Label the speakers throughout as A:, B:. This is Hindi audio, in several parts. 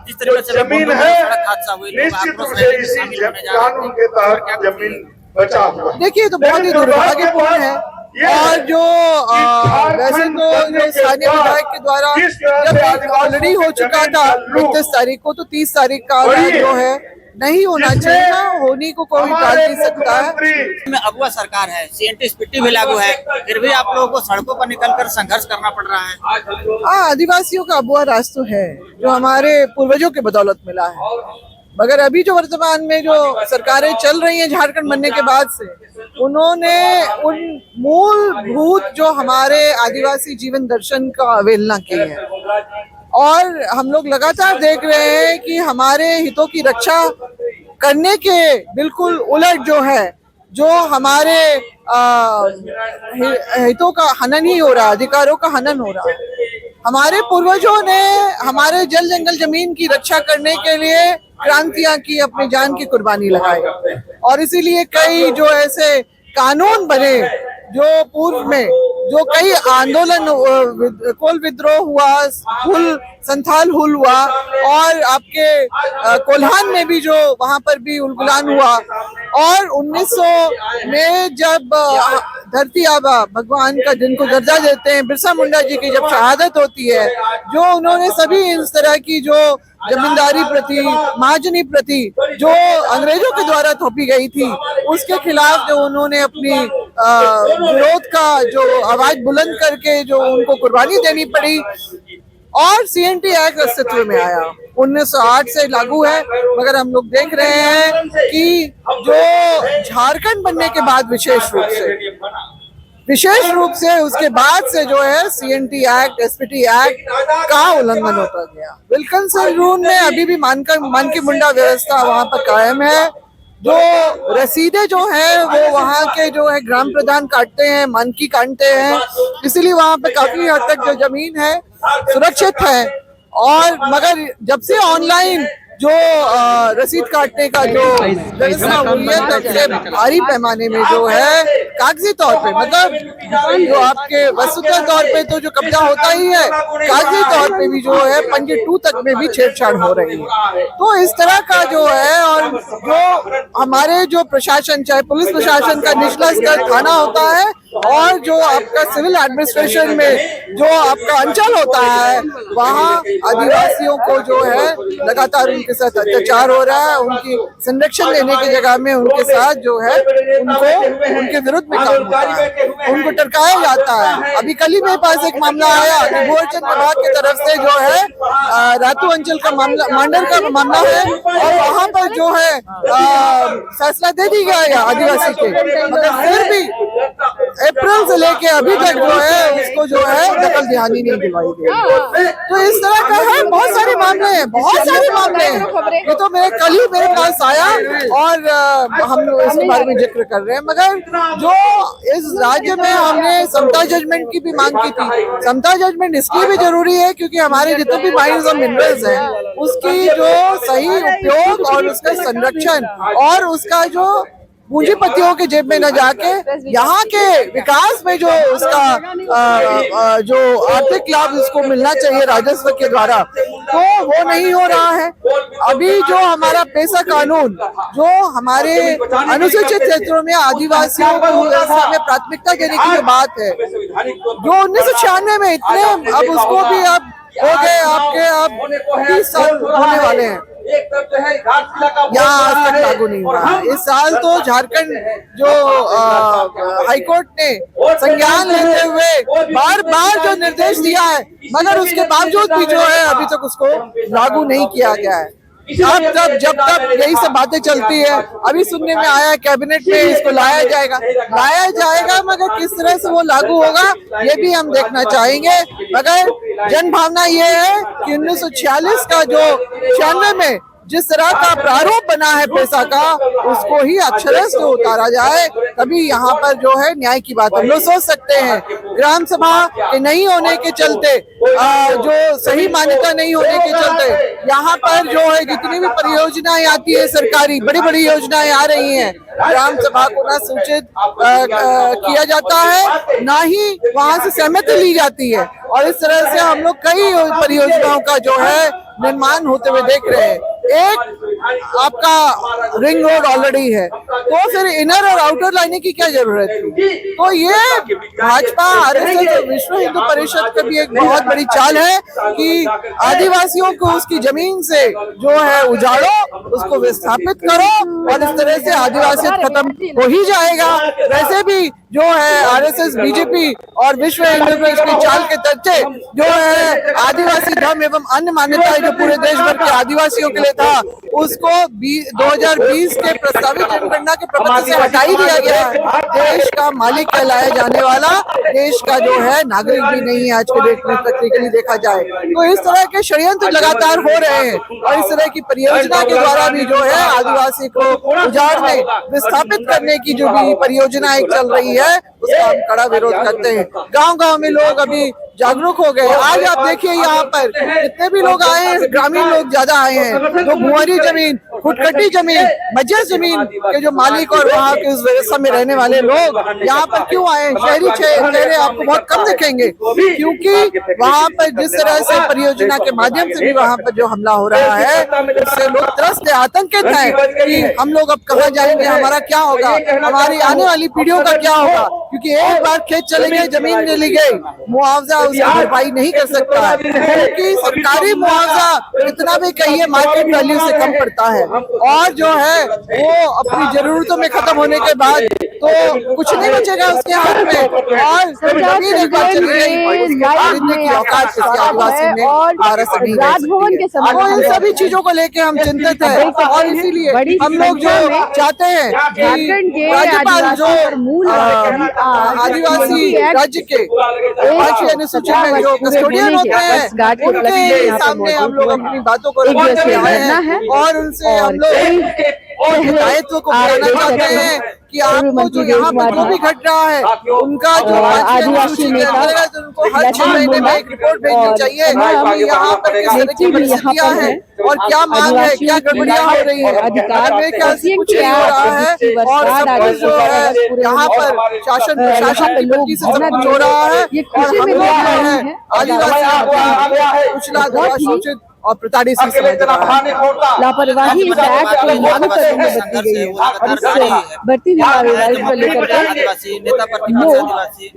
A: जिस तरीके से
B: जमीन है
A: सड़क हादसा हुए
B: निश्चित रूप से इसी कानून के तहत जमीन बचा हुआ।
C: देखिए, तो बहुत ही दुर्भाग्यपूर्ण है। और जो वैसे तो जो स्थानीय विधायक के द्वारा जब ऑलरेडी हो चुका था 29 तारीख को, तो 30 तारीख का जो है नहीं होना चाहिए था, होने को कोई टाल नहीं सकता है।
A: में अगुआ सरकार है, सीएनटी स्पीटी भी लागू है, फिर भी आप लोगों को सड़कों पर निकलकर संघर्ष करना पड़ रहा है।
C: आदिवासियों का अगुआ राज तो है जो हमारे पूर्वजों के बदौलत मिला है, मगर अभी जो वर्तमान में जो सरकारें चल रही हैं झारखंड बनने के बाद से, उन्होंने उन मूलभूत जो हमारे आदिवासी जीवन दर्शन का अवहेलना की है। और हम लोग लगातार देख रहे हैं कि हमारे हितों की रक्षा करने के बिल्कुल उलट जो है, जो हमारे हितों का हनन ही हो रहा है, अधिकारों का हनन हो रहा है। हमारे पूर्वजों ने हमारे जल जंगल जमीन की रक्षा करने के लिए क्रांतियां की, अपनी जान की कुर्बानी लगाई, और इसीलिए कई जो ऐसे कानून बने जो पूर्व में जो कई आंदोलन, कोल विद्रोह हुआ, संथाल हुल हुआ, और आपके कोल्हान में भी जो वहां पर भी उलगुलान हुआ, और 1900 में जब धरती आबा भगवान का जिनको दर्जा देते हैं, बिरसा मुंडा जी की जब शहादत होती है, जो उन्होंने सभी इस तरह की जो जमींदारी प्रति, महाजनी प्रति जो अंग्रेजों के द्वारा थोपी गई थी, उसके खिलाफ जो उन्होंने अपनी विरोध का जो आवाज बुलंद करके जो उनको कुर्बानी देनी पड़ी, और सीएनटी एक्ट अस्तित्व में आया, 1908 से लागू है। मगर हम लोग देख रहे हैं कि जो झारखंड बनने के बाद विशेष रूप से उसके बाद से जो है सीएनटी एक्ट, एसपीटी एक्ट का उल्लंघन होता गया। विल्किंसन रूल में अभी भी मन की मुंडा व्यवस्था वहां पर कायम है। जो रसीदें जो है वो वहाँ के जो है ग्राम प्रधान काटते हैं, मन की काटते हैं, इसीलिए वहां पर काफी हद तक जो जमीन है सुरक्षित है। और मगर जब से ऑनलाइन जो रसीद काटने का जो व्यवस्था हुई है, तब से भारी पैमाने में जो है कागजी तौर पे, मतलब जो आपके वस्तुतः तौर पे तो जो कब्जा होता ही है, कागजी तौर पे भी जो है पंजे 2 तक में भी छेड़छाड़ हो रही है। तो इस तरह का जो है, और जो हमारे जो प्रशासन, चाहे पुलिस प्रशासन का निचला स्तर थाना होता है, और जो आपका सिविल एडमिनिस्ट्रेशन में जो आपका अंचल होता है, वहाँ आदिवासियों को जो है लगातार उनके साथ अत्याचार हो रहा है। उनकी संरक्षण देने की जगह में उनके साथ जो है उनको उनके विरुद्ध में काम होता है, उनको टरकाया जाता है। अभी कल ही मेरे पास एक मामला आया, भूअर्चन विभाग की तरफ से जो है रातू अंचल का मामला, मांडर का मामला है, और वहाँ पर जो है फैसला दे दी गया है आदिवासी के, मगर फिर भी अप्रैल से लेके अभी तक जो है उसको जो है दखल दिहानी नहीं दिलवाई गई। तो इस तरह का है, बहुत सारे मामले हैं, बहुत सारे मामले हैं। ये तो कल ही मेरे पास आया, और हम लोग इसके बारे में जिक्र कर रहे हैं। मगर जो इस राज्य में हमने समता जजमेंट की भी मांग की थी, समता जजमेंट इसलिए भी जरूरी है क्योंकि हमारे जितने भी माइंस और मिनरल्स हैं, उसकी जो सही उपयोग और उसका संरक्षण और उसका जो पूंजीपतियों के जेब में न जाके यहाँ के विकास में जो उसका जो आर्थिक लाभ उसको मिलना चाहिए राजस्व के द्वारा, तो वो नहीं हो रहा है। अभी जो हमारा पेशा कानून, जो हमारे अनुसूचित क्षेत्रों में आदिवासियों को में प्राथमिकता देने की जो बात है, जो 1996 में इतने, अब उसको भी अब हो गए आपके, अब 30 साल होने वाले हैं, यहाँ आज तक लागू नहीं हुआ। इस साल तो झारखंड जो हाईकोर्ट ने संज्ञान लेते हुए बार बार जो निर्देश दिया है, मगर उसके बावजूद भी जो है अभी तक उसको लागू नहीं किया गया है। जब तक यही सब बातें चलती है, अभी सुनने में आया कैबिनेट में इसको लाया जाएगा, मगर किस तरह से वो लागू होगा ये भी हम देखना चाहेंगे। मगर जन भावना ये है कि 1946 का जो 96 में जिस तरह का प्रारूप बना है पेशा का, उसको ही अक्षरशः उतारा जाए, तभी यहाँ पर जो है न्याय की बात हम लोग सोच सकते हैं। ग्राम सभा के नहीं होने के चलते, जो सही मान्यता नहीं होने के चलते, यहाँ पर जो है जितनी भी परियोजनाएं आती है सरकारी, बड़ी बड़ी योजनाएं आ रही हैं, ग्राम सभा को ना सूचित किया जाता है, ना ही वहाँ से सहमति ली जाती है, और इस तरह से हम लोग कई परियोजनाओं का जो है निर्माण होते हुए देख रहे हैं। एक आपका रिंग रोड ऑलरेडी है, तो फिर इनर और आउटर लाइनिंग की क्या जरूरत है? तो ये भाजपा, आरएसएस और विश्व हिंदू परिषद का भी एक बहुत बड़ी चाल है कि आदिवासियों को उसकी जमीन से जो है उजाड़ो, उसको विस्थापित करो और इस तरह से आदिवासियत खत्म हो ही जाएगा। वैसे भी जो है आरएसएस, बीजेपी और विश्व हिंदू परिषद की चाल के तथ्य जो है आदिवासी धर्म एवं अन्य मान्यताएं जो पूरे देश भर के आदिवासियों के लिए था, उसको 2020 के प्रस्तावित जनगणना के प्रबंध से हटा ही दिया गया है। देश का मालिक कहलाया जाने वाला देश का जो है नागरिक भी नहीं है आज के डेट में, प्रैक्टिकली देखा जाए तो। इस तरह के षड्यंत्र लगातार हो रहे हैं और इस तरह की परियोजना के द्वारा भी जो है आदिवासी को उजाड़ने, विस्थापित करने की जो भी परियोजना एक चल रही है उसका हम कड़ा विरोध करते हैं। गांव-गांव में लोग अभी जागरूक हो गए। आज आप देखिए यहाँ पर कितने भी लोग आए हैं, ग्रामीण लोग ज्यादा आए हैं। जो भुआरी जमीन, खुटखटी जमीन, मजर जमीन के जो मालिक और वहाँ के उस व्यवस्था में रहने वाले लोग यहाँ पर क्यों आए? शहरी चेहरे आपको बहुत कम दिखेंगे, क्योंकि वहाँ पर जिस तरह से परियोजना के माध्यम से भी वहाँ पर जो हमला हो रहा है उससे लोग त्रस्त है, आतंकित है कि हम लोग अब कहाँ जाएंगे, हमारा क्या होगा, हमारी आने वाली पीढ़ियों का क्या होगा। क्योंकि एक बार खेत चले गए, जमीन ले ली गई, मुआवजा उसकी भरपाई नहीं कर सकता है, क्योंकि सरकारी मुआवजा कितना भी कहिए मार्केट वैल्यू से कम पड़ता है और जो है वो अपनी जरूरतों में खत्म होने के बाद तो कुछ नहीं बचेगा उसके हाथ में। और जमीन एक बार चली गई, की औकात किसी आदिवासी में भारत से नहीं रह सकती। इन सभी चीजों को लेके हम चिंतित हैं और इसीलिए हम लोग जो चाहते हैं कि राज्यपाल जो आदिवासी राज्य के 5वीं अनुसूची में जो कस्टोडियन होते हैं उनके सामने हम लोग अपनी बातों को रखने के लिए आए हैं और उनसे हम लोग दायित्व को बताना चाहते हैं कि आपको जो यहाँ पर जो भी घट रहा है उनका जो आदिवासी नेता उनको हर 6 महीने में एक रिपोर्ट भेजनी चाहिए कि यहाँ पर किस तरह की परिस्थितियाँ हैं और क्या मांग है, क्या गड़बड़ियाँ हो रही है, अधिकार में क्या कुछ नहीं हो रहा है और सब कुछ जो है यहाँ पर शासन प्रशासन की गलती से सब कुछ हो रहा है और हम लोग जो है आदिवासी कुचला धरा, शोषित और प्रताड़ित
D: लापरवाही इस एक्ट को लागू करने में बरती गई है और इससे बढ़ती हुई लापरवाही को लेकर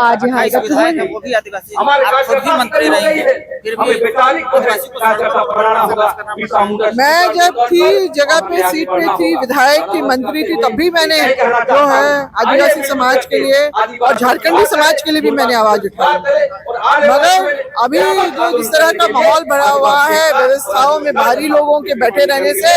D: आज यहाँ एकत्र हुए हैं।
A: वो भी आदिवासी, आप खुद भी मंत्री रही हैं, फिर भी आदिवासी को
C: मैं जब थी जगह पे सीट पे थी, विधायक थी, मंत्री थी, तब भी मैंने जो है आदिवासी समाज के लिए और झारखंडी समाज के लिए भी मैंने आवाज उठाई। मगर अभी जो जिस तरह का माहौल बना हुआ है व्यवस्थाओं में भारी लोगों के बैठे रहने से,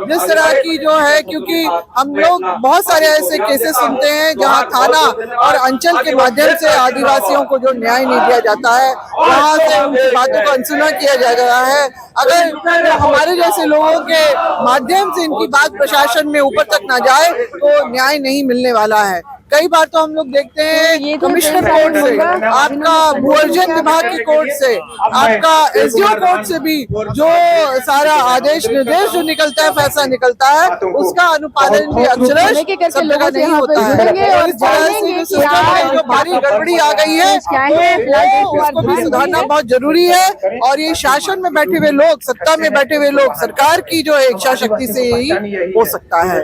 C: जिस तरह की जो है, क्योंकि हम लोग बहुत सारे ऐसे केसेस सुनते हैं जहां थाना और अंचल के माध्यम से आदिवासियों को जो न्याय नहीं दिया जाता है, वहां से उनकी बातों को अनसुना किया जा रहा है। अगर हमारे जैसे लोगों के माध्यम से इनकी बात प्रशासन में ऊपर तक ना जाए तो न्याय नहीं मिलने वाला है। कई बार तो हम लोग देखते हैं कमिश्नर कोर्ट से, आपका भूअर्जन विभाग की कोर्ट से, आपका एसडीओ कोर्ट से भी जो सारा आदेश निर्देश जो निकलता है, फैसला निकलता है, उसका अनुपालन भी अक्षरश सब जगह नहीं होता है। और इस तरह से सिस्टम में जो भारी गड़बड़ी आ गई है तो उसको भी सुधारना बहुत जरूरी है। और ये शासन में बैठे हुए लोग, सत्ता में बैठे हुए लोग, सरकार की जो इच्छा शक्ति से ही हो सकता है।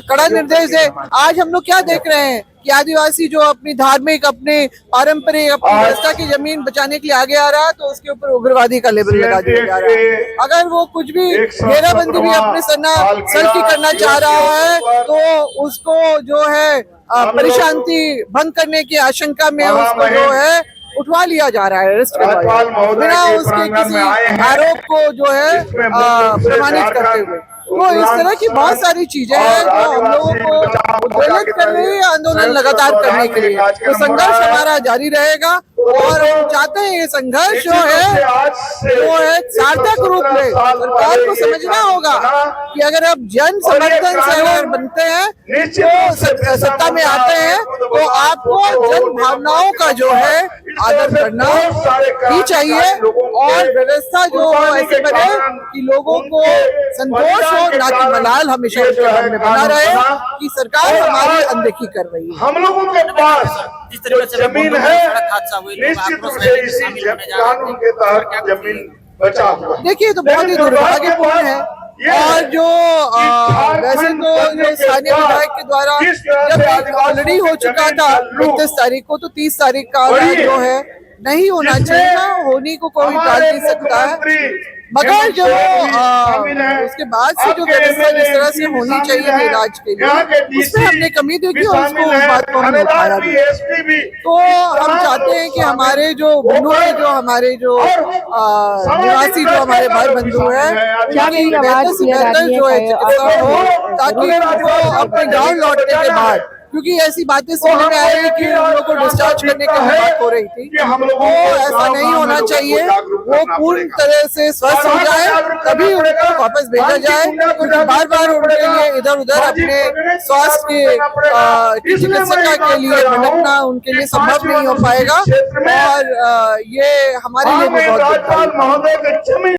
C: कड़ा निर्देश है। आज हम लोग क्या देख रहे हैं कि आदिवासी जो अपनी धार्मिक, अपने पारंपरिक, अपनी व्यवस्था की जमीन बचाने के लिए आगे आ रहा है तो उसके ऊपर उग्रवादी का लेबल लगा दिया जा रहा है। अगर वो कुछ भी घेराबंदी भी अपने सर की करना चाह रहा है तो उसको जो है परेशानी भंग करने की आशंका में उसको जो है उठवा लिया जा रहा है अरेस्ट करवा, बिना उसके किसी आरोप को जो है प्रमाणित करते हुए। तो इस तरह की बहुत सारी चीजें हैं जो हम लोगों को उद्वेलित कर रही है आंदोलन लगातार करने के लिए। तो संघर्ष हमारा जारी रहेगा और हम चाहते हैं ये संघर्ष जो है वो एक सार्थक रूप में सरकार को समझना होगा कि अगर आप जन समर्थन से अगर बनते हैं तो सत्ता में आते हैं तो आपको जन भावनाओं का जो है आदर करना ही चाहिए और व्यवस्था जो ऐसे बने कि लोगों को संतोष हो, ना कि मलाल हमेशा उनके मन में बना रहे कि सरकार हमारी अनदेखी कर रही है।
B: हम लोगों के पास जमीन है, निश्चित रूप से इसी कानून के तहत जमीन बचा हुआ है।
C: देखिए, तो बहुत ही दुर्भाग्यपूर्ण है। और जो वैसे तो जो स्थानीय विधायक के द्वारा जब ऑलरेडी हो चुका था 31 तारीख को, तो 30 तारीख का जो है नहीं होना चाहिए ना, होने को कोई टाल नहीं सकता है। मगर जो उसके बाद से जो व्यवस्था जिस तरह से होनी चाहिए थी इलाज के लिए, उसमें हमने कमी देखी और उसको उस बात को हमने उठाया भी। तो हम चाहते हैं कि हमारे जो बंधु है, जो हमारे जो निवासी जो हमारे भाई बंधु है, बेहतर से बेहतर जो है चिकित्सा हो, ताकि वो अपने गाँव लौटने के बाद, क्योंकि ऐसी बातें सुनने में आ रही है कि उन लोगों को डिस्चार्ज करने की बात हो रही थी, तो ऐसा नहीं होना चाहिए। वो पूर्ण तरह से स्वस्थ हो जाए तभी उनको वापस भेजा जाए, क्योंकि बार बार उनके लिए इधर उधर अपने स्वास्थ्य की चिकित्सा के लिए भटकना उनके लिए संभव नहीं हो पाएगा। और ये हमारे लिए भी बहुत